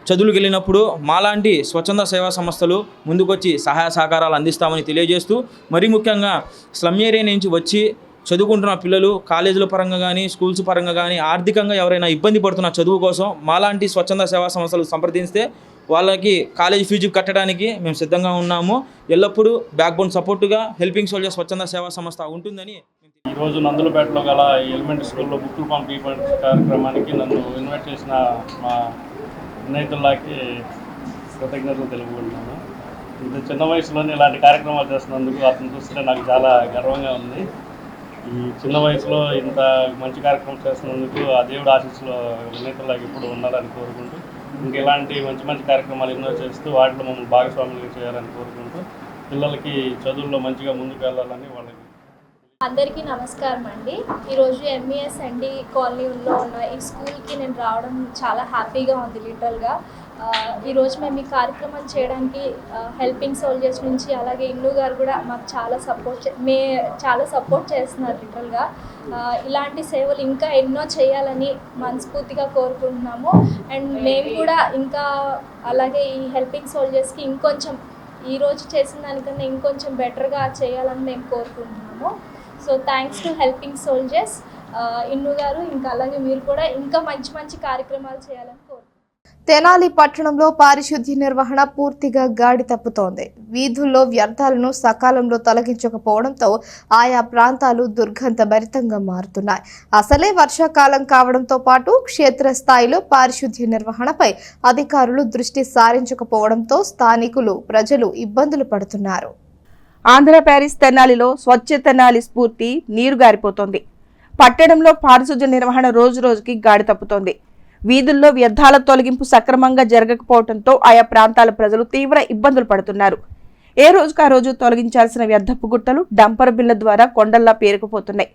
చదువులకు వెళ్ళినప్పుడు మాలాంటి స్వచ్ఛంద సేవా సంస్థలు ముందుకొచ్చి సహాయ సహకారాలు అందిస్తామని తెలియజేస్తూ, మరీ ముఖ్యంగా స్లమ్ ఏరియా నుంచి వచ్చి చదువుకుంటున్న పిల్లలు కాలేజీల పరంగా కానీ, స్కూల్స్ పరంగా కానీ ఆర్థికంగా ఎవరైనా ఇబ్బంది పడుతున్న చదువు కోసం మాలాంటి స్వచ్ఛంద సేవా సంస్థలు సంప్రదిస్తే వాళ్ళకి కాలేజీ ఫీజు కట్టడానికి మేము సిద్ధంగా ఉన్నాము. ఎల్లప్పుడూ బ్యాక్బోన్ సపోర్టుగా హెల్పింగ్ సోల్జర్స్ స్వచ్ఛంద సేవా సంస్థ ఉంటుందని. ఈరోజు నందులపేటలో గల ఎలిమెంటరీ స్కూల్లో బుక్కులు పంపిణీ కార్యక్రమానికి నన్ను ఇన్వైట్ చేసిన మా స్నేహితులకి కృతజ్ఞతలు తెలుపుకుంటున్నాను. ఇంత చిన్న వయసులోనే ఇలాంటి కార్యక్రమాలు చేస్తున్నందుకు అతను చూస్తే నాకు చాలా గర్వంగా ఉంది. ఈ చిన్న వయసులో ఇంత మంచి కార్యక్రమం చేస్తున్నందుకు ఆ దేవుడు ఆశీస్సులో వినేతలాగా ఇప్పుడు ఉండాలని కోరుకుంటూ, ఇంకా ఇలాంటి మంచి మంచి కార్యక్రమాలు ఎన్నో చేస్తూ వాటిలో మమ్మల్ని భాగస్వాములుగా చేయాలని కోరుకుంటూ, పిల్లలకి చదువుల్లో మంచిగా ముందుకు వెళ్ళాలని వాళ్ళకి. అందరికీ నమస్కారం అండి. ఈరోజు ఎంఈఎస్ అండి కాలనీలో ఉన్న ఈ స్కూల్కి నేను రావడం చాలా హ్యాపీగా ఉంది. లిటరల్గా ఈరోజు మేము ఈ కార్యక్రమం చేయడానికి హెల్పింగ్ సోల్జర్స్ నుంచి అలాగే ఇన్ను గారు కూడా మాకు చాలా సపోర్ట్ చేస్తున్నారు. లిటరల్గా ఇలాంటి సేవలు ఇంకా ఎన్నో చేయాలని మనస్ఫూర్తిగా కోరుకుంటున్నాము. అండ్ మేము కూడా ఇంకా అలాగే ఈ హెల్పింగ్ సోల్జర్స్కి ఇంకొంచెం ఈరోజు చేసిన దానికన్నా ఇంకొంచెం బెటర్గా చేయాలని మేము కోరుకుంటున్నాము. So thanks to helping soldiers ఇన్ను గారు, ఇంకా అలాగే మీరు కూడా ఇంకా మంచి మంచి కార్యక్రమాలు చేయాలని కోరుకుంటున్నాము. తెనాలి పట్టణంలో పారిశుద్ధ్య నిర్వహణ పూర్తిగా గాడి తప్పుతోంది. వీధుల్లో వ్యర్థాలను సకాలంలో తొలగించకపోవడంతో ఆయా ప్రాంతాలు దుర్గంధభరితంగా మారుతున్నాయి. అసలే వర్షాకాలం కావడంతో పాటు క్షేత్రస్థాయిలో పారిశుద్ధ్య నిర్వహణపై అధికారులు దృష్టి సారించకపోవడంతో స్థానికులు ప్రజలు ఇబ్బందులు పడుతున్నారు. ఆంధ్ర ప్యారిస్ తెనాలిలో స్వచ్ఛ తెనాలి స్ఫూర్తి నీరు గారిపోతోంది. పట్టణంలో పారిశుద్ధ్య నిర్వహణ రోజు రోజుకి గాడి తప్పుతోంది. వీధుల్లో వ్యర్థాల తొలగింపు సక్రమంగా జరగకపోవడంతో ఆయా ప్రాంతాల ప్రజలు తీవ్ర ఇబ్బందులు పడుతున్నారు. ఏ రోజుకు ఆ రోజు తొలగించాల్సిన వ్యర్థపు గుట్టలు డంపర్ బిళ్ల ద్వారా కొండల్లా పేరుకుపోతున్నాయి.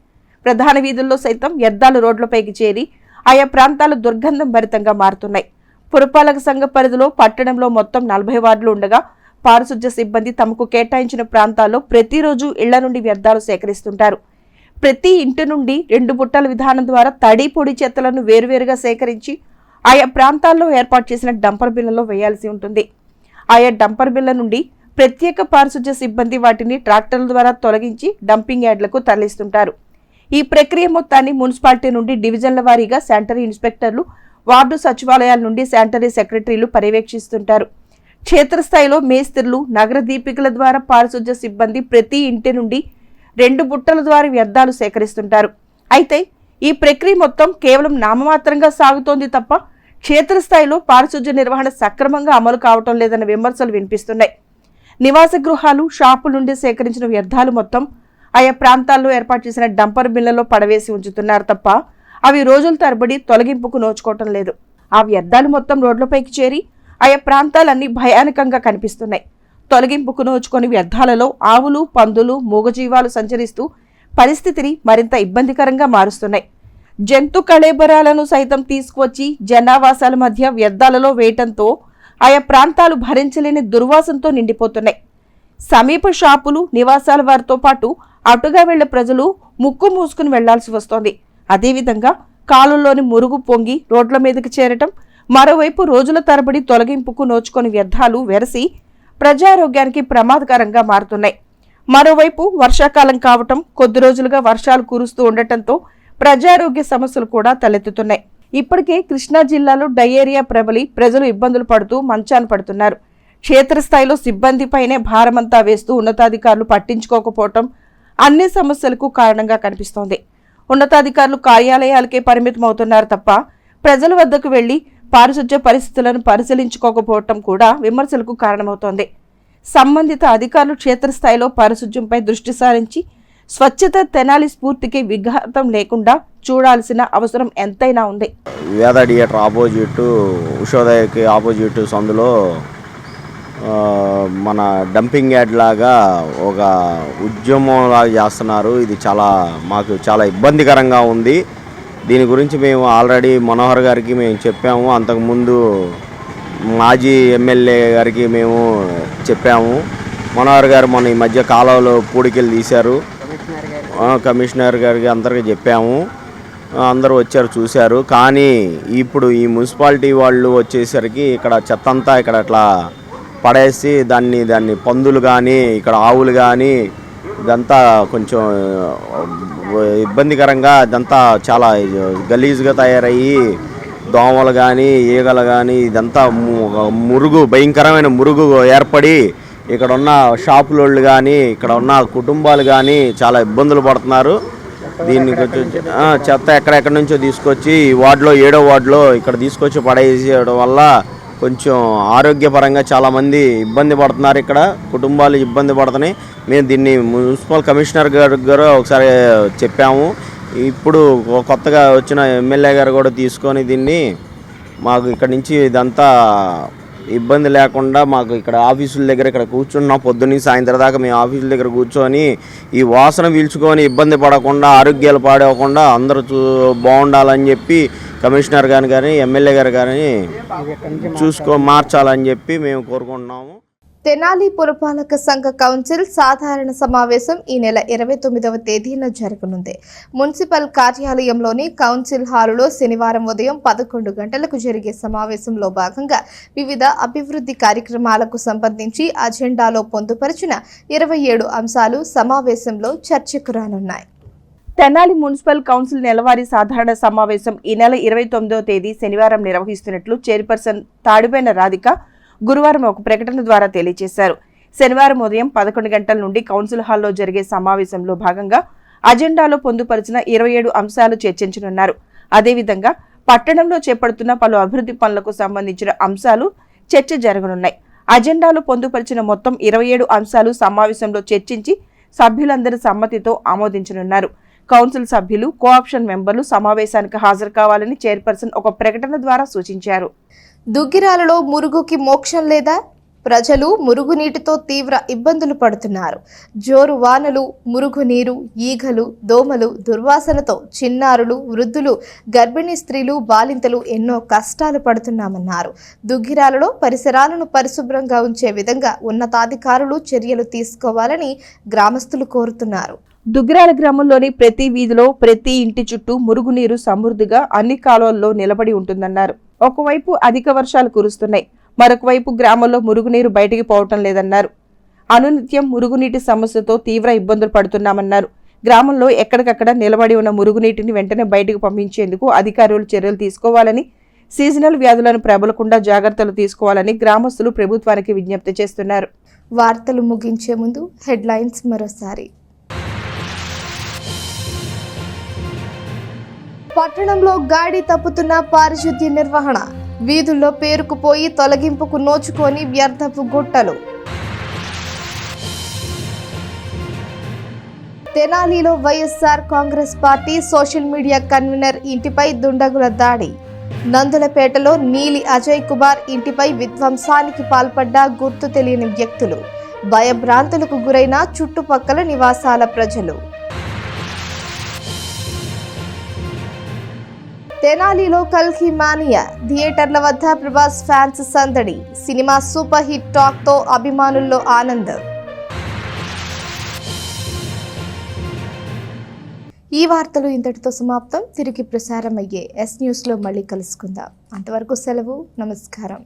ప్రధాన వీధుల్లో సైతం వ్యర్థాలు రోడ్లపైకి చేరి ఆయా ప్రాంతాలు దుర్గంధం భరితంగా మారుతున్నాయి. పురపాలక సంఘ పరిధిలో పట్టణంలో మొత్తం 40 వార్డులు ఉండగా పారిశుధ్య సిబ్బంది తమకు కేటాయించిన ప్రాంతాల్లో ప్రతిరోజు ఇళ్ల నుండి వ్యర్థాలు సేకరిస్తుంటారు. ప్రతి ఇంటి నుండి 2 బుట్టల విధానం ద్వారా తడి పొడి చెత్తలను వేరువేరుగా సేకరించి ఆయా ప్రాంతాల్లో ఏర్పాటు చేసిన డంపర్ బిళ్లలో వేయాల్సి ఉంటుంది. ఆయా డంపర్ బిళ్ల నుండి ప్రత్యేక పారిశుధ్య సిబ్బంది వాటిని ట్రాక్టర్ల ద్వారా తొలగించి డంపింగ్ యార్డులకు తరలిస్తుంటారు. ఈ ప్రక్రియ మొత్తాన్ని మున్సిపాలిటీ నుండి డివిజన్ల వారీగా శానిటరీ ఇన్స్పెక్టర్లు, వార్డు సచివాలయాల నుండి శానిటరీ సెక్రటరీలు పర్యవేక్షిస్తుంటారు. క్షేత్రస్థాయిలో మేస్త్రులు, నగర దీపికల ద్వారా పారిశుధ్య సిబ్బంది ప్రతి ఇంటి నుండి 2 బుట్టల ద్వారా వ్యర్థాలు సేకరిస్తుంటారు. అయితే ఈ ప్రక్రియ మొత్తం కేవలం నామమాత్రంగా సాగుతోంది తప్ప క్షేత్రస్థాయిలో పారిశుధ్య నిర్వహణ సక్రమంగా అమలు కావటం లేదన్న విమర్శలు వినిపిస్తున్నాయి. నివాస గృహాలు, షాపుల నుండి సేకరించిన వ్యర్థాలు మొత్తం ఆయా ప్రాంతాల్లో ఏర్పాటు చేసిన డంపర్ బిళ్లలో పడవేసి ఉంచుతున్నారు తప్ప అవి రోజుల తరబడి తొలగింపుకు నోచుకోవటం లేదు. ఆ వ్యర్థాలు మొత్తం రోడ్లపైకి చేరి ఆయా ప్రాంతాలన్నీ భయానకంగా కనిపిస్తున్నాయి. తొలగింపుకు నోచుకొని వ్యర్థాలలో ఆవులు, పందులు, మూగజీవాలు సంచరిస్తూ పరిస్థితిని మరింత ఇబ్బందికరంగా మారుస్తున్నాయి. జంతు కళేబరాలను సైతం తీసుకువచ్చి జనావాసాల మధ్య వ్యర్థాలలో వేయటంతో ఆయా ప్రాంతాలు భరించలేని దుర్వాసనతో నిండిపోతున్నాయి. సమీప షాపులు, నివాసాల వారితో పాటు అటుగా వెళ్లే ప్రజలు ముక్కు మూసుకుని వెళ్లాల్సి వస్తోంది. అదేవిధంగా కాలుల్లోని మురుగు పొంగి రోడ్ల మీదకి చేరటం, మరోవైపు రోజుల తరబడి తొలగింపుకు నోచుకొని వ్యర్థాలు వెరసి ప్రజారోగ్యానికి ప్రమాదకరంగా మారుతున్నాయి. మరోవైపు వర్షాకాలం కావటం, కొద్ది రోజులుగా వర్షాలు కురుస్తూ ఉండటంతో ప్రజారోగ్య సమస్యలు కూడా తలెత్తుతున్నాయి. ఇప్పటికే కృష్ణా జిల్లాలో డయేరియా ప్రబలి ప్రజలు ఇబ్బందులు పడుతూ మంచాన పడుతున్నారు. క్షేత్రస్థాయిలో సిబ్బందిపైనే భారమంతా వేస్తూ ఉన్నతాధికారులు పట్టించుకోకపోవటం అన్ని సమస్యలకు కారణంగా కనిపిస్తోంది. ఉన్నతాధికారులు కార్యాలయాలకే పరిమితం అవుతున్నారు తప్ప ప్రజల వద్దకు వెళ్లి పారిశుధ్య పరిస్థితులను పరిశీలించుకోకపోవటం కూడా విమర్శలకు కారణమవుతోంది. సంబంధిత అధికారులు క్షేత్రస్థాయిలో పారిశుధ్యంపై దృష్టి సారించి స్వచ్ఛత తెనాలి స్ఫూర్తికి విఘాతం లేకుండా చూడాల్సిన అవసరం ఎంతైనా ఉంది. వేద థియేటర్ ఆపోజిట్, ఉషోదయకి ఆపోజిట్ సందులో మన డంపింగ్ యార్డ్ లాగా ఒక ఉద్యమం లాగా చేస్తున్నారు. ఇది మాకు చాలా ఇబ్బందికరంగా ఉంది. దీని గురించి మేము ఆల్రెడీ మనోహర్ గారికి మేము చెప్పాము. అంతకుముందు మాజీ ఎమ్మెల్యే గారికి మేము చెప్పాము. మనోహర్ గారు మొన్న ఈ మధ్య కాలువలో పూడికెళ్ళి తీశారు. కమిషనర్ గారికి అందరికీ చెప్పాము. అందరూ వచ్చారు, చూశారు. కానీ ఇప్పుడు ఈ మున్సిపాలిటీ వాళ్ళు వచ్చేసరికి ఇక్కడ చెత్త అంతా ఇక్కడ అట్లా పడేసి దాన్ని పందులు కానీ ఇక్కడ ఆవులు కానీ ఇదంతా కొంచెం ఇబ్బందికరంగా, ఇదంతా చాలా గలీజ్గా తయారయ్యి దోమలు కానీ ఈగలు కానీ ఇదంతా మురుగు, భయంకరమైన మురుగు ఏర్పడి ఇక్కడ ఉన్న షాపులోళ్ళు కానీ ఇక్కడ ఉన్న కుటుంబాలు కానీ చాలా ఇబ్బందులు పడుతున్నారు. దీన్ని చెత్త ఎక్కడెక్కడి నుంచో తీసుకొచ్చి ఈ వార్డులో 7వ వార్డులో ఇక్కడ తీసుకొచ్చి పడేసేయడం వల్ల కొంచెం ఆరోగ్యపరంగా చాలామంది ఇబ్బంది పడుతున్నారు. ఇక్కడ కుటుంబాలు ఇబ్బంది పడుతున్నాయి. మేము దీన్ని మున్సిపల్ కమిషనర్ గారు ఒకసారి చెప్పాము. ఇప్పుడు కొత్తగా వచ్చిన ఎమ్మెల్యే గారు కూడా తీసుకొని దీన్ని మాకు ఇక్కడ నుంచి ఇదంతా ఇబ్బంది లేకుండా మాకు ఇక్కడ ఆఫీసుల దగ్గర ఇక్కడ కూర్చున్నాం. పొద్దున్నీ సాయంత్రం దాకా మేము ఆఫీసుల దగ్గర కూర్చొని ఈ వాసన పీల్చుకొని ఇబ్బంది పడకుండా, ఆరోగ్యాలు పాడవకుండా అందరూ బాగుండాలని చెప్పి కమిషనర్ గారు కానీ ఎమ్మెల్యే గారు కానీ మార్చాలని చెప్పి మేము కోరుకుంటున్నాము. తెనాలి పురపాలక సంఘ కౌన్సిల్ సాధారణ సమావేశం ఈ నెల 29వ తేదీన జరగనుంది. మున్సిపల్ కార్యాలయంలోని కౌన్సిల్ హాలులో శనివారం ఉదయం 11 గంటలకు జరిగే సమావేశంలో భాగంగా వివిధ అభివృద్ధి కార్యక్రమాలకు సంబంధించి అజెండాలో పొందుపరిచిన 27 అంశాలు సమావేశంలో చర్చకు రానున్నాయి. తెనాలి మున్సిపల్ కౌన్సిల్ నెలవారీ సాధారణ సమావేశం ఈ నెల 29వ తేదీ శనివారం నిర్వహిస్తున్నట్లు చైర్పర్సన్ తాడిబైన రాధిక గురువారం ఒక ప్రకటన ద్వారా తెలియజేశారు. శనివారం ఉదయం 11 గంటల నుండి కౌన్సిల్ హాల్లో జరిగే సమావేశంలో భాగంగా అజెండాలో పొందుపరిచిన 27 అంశాలు చర్చించనున్నారు. అదేవిధంగా పట్టణంలో చేపడుతున్న పలు అభివృద్ధి పనులకు సంబంధించిన అంశాలు చర్చ జరగనున్నాయి. అజెండాలో పొందుపరిచిన మొత్తం 27 అంశాలు సమావేశంలో చర్చించి సభ్యులందరి సమ్మతితో ఆమోదించనున్నారు. కౌన్సిల్ సభ్యులు, కోఆప్షన్ మెంబర్లు సమావేశానికి హాజరు కావాలని చైర్పర్సన్ ఒక ప్రకటన ద్వారా సూచించారు. దుగ్గిరాలలో మురుగుకి మోక్షం లేదా? ప్రజలు మురుగునీటితో తీవ్ర ఇబ్బందులు పడుతున్నారు. జోరు వానలు, మురుగునీరు, ఈగలు, దోమలు, దుర్వాసనతో చిన్నారులు, వృద్ధులు, గర్భిణీ స్త్రీలు, బాలింతలు ఎన్నో కష్టాలు పడుతున్నామన్నారు. దుగ్గిరాలలో పరిసరాలను పరిశుభ్రంగా ఉంచే విధంగా ఉన్నతాధికారులు చర్యలు తీసుకోవాలని గ్రామస్తులు కోరుతున్నారు. దుగ్గిరాల గ్రామంలోని ప్రతి వీధిలో, ప్రతి ఇంటి చుట్టూ మురుగునీరు సమృద్ధిగా అన్ని కాలువల్లో నిలబడి ఉంటుందన్నారు. ఒకవైపు అధిక వర్షాలు కురుస్తున్నాయి, మరొక వైపు గ్రామంలో మురుగునీరు బయటికి పోవటం లేదన్నారు. అనునిత్యం మురుగునీటి సమస్యతో తీవ్ర ఇబ్బందులు పడుతున్నామన్నారు. గ్రామంలో ఎక్కడికక్కడ నిలబడి ఉన్న మురుగునీటిని వెంటనే బయటకు పంపించేందుకు అధికారులు చర్యలు తీసుకోవాలని, సీజనల్ వ్యాధులను ప్రబలకుండా జాగ్రత్తలు తీసుకోవాలని గ్రామస్తులు ప్రభుత్వానికి విజ్ఞప్తి చేస్తున్నారు. వార్తలు ముగించే ముందు హెడ్లైన్స్ మరోసారి. పట్టణంలో గాడి తప్పుతున్న పారిశుద్ధ్య నిర్వహణ, వీధుల్లో పేరుకుపోయి తొలగింపుకు నోచుకొని వ్యర్థపు గుట్టలు. తెనాలిలో YSR Congress party social media convener ఇంటిపై దుండగుల దాడి. నందులపేటలో నీలి అజయ్ కుమార్ ఇంటిపై విధ్వంసానికి పాల్పడ్డ గుర్తు తెలియని వ్యక్తులు. భయభ్రాంతులకు గురైన చుట్టుపక్కల నివాసాల ప్రజలు. తెనాలిలో కల్కి మానియా, థియేటర్ల వద్ద ప్రభాస్ ఫ్యాన్స్ సందడి. సినిమా సూపర్ హిట్ టాక్ తో అభిమానుల్లో ఆనందం. ఈ వార్తలు ఇంతటితో సమాప్తం. తిరిగి ప్రసారమయ్యే ఎస్ న్యూస్ లో మళ్ళీ కలుసుకుందాం. అంతవరకు సెలవు. నమస్కారం.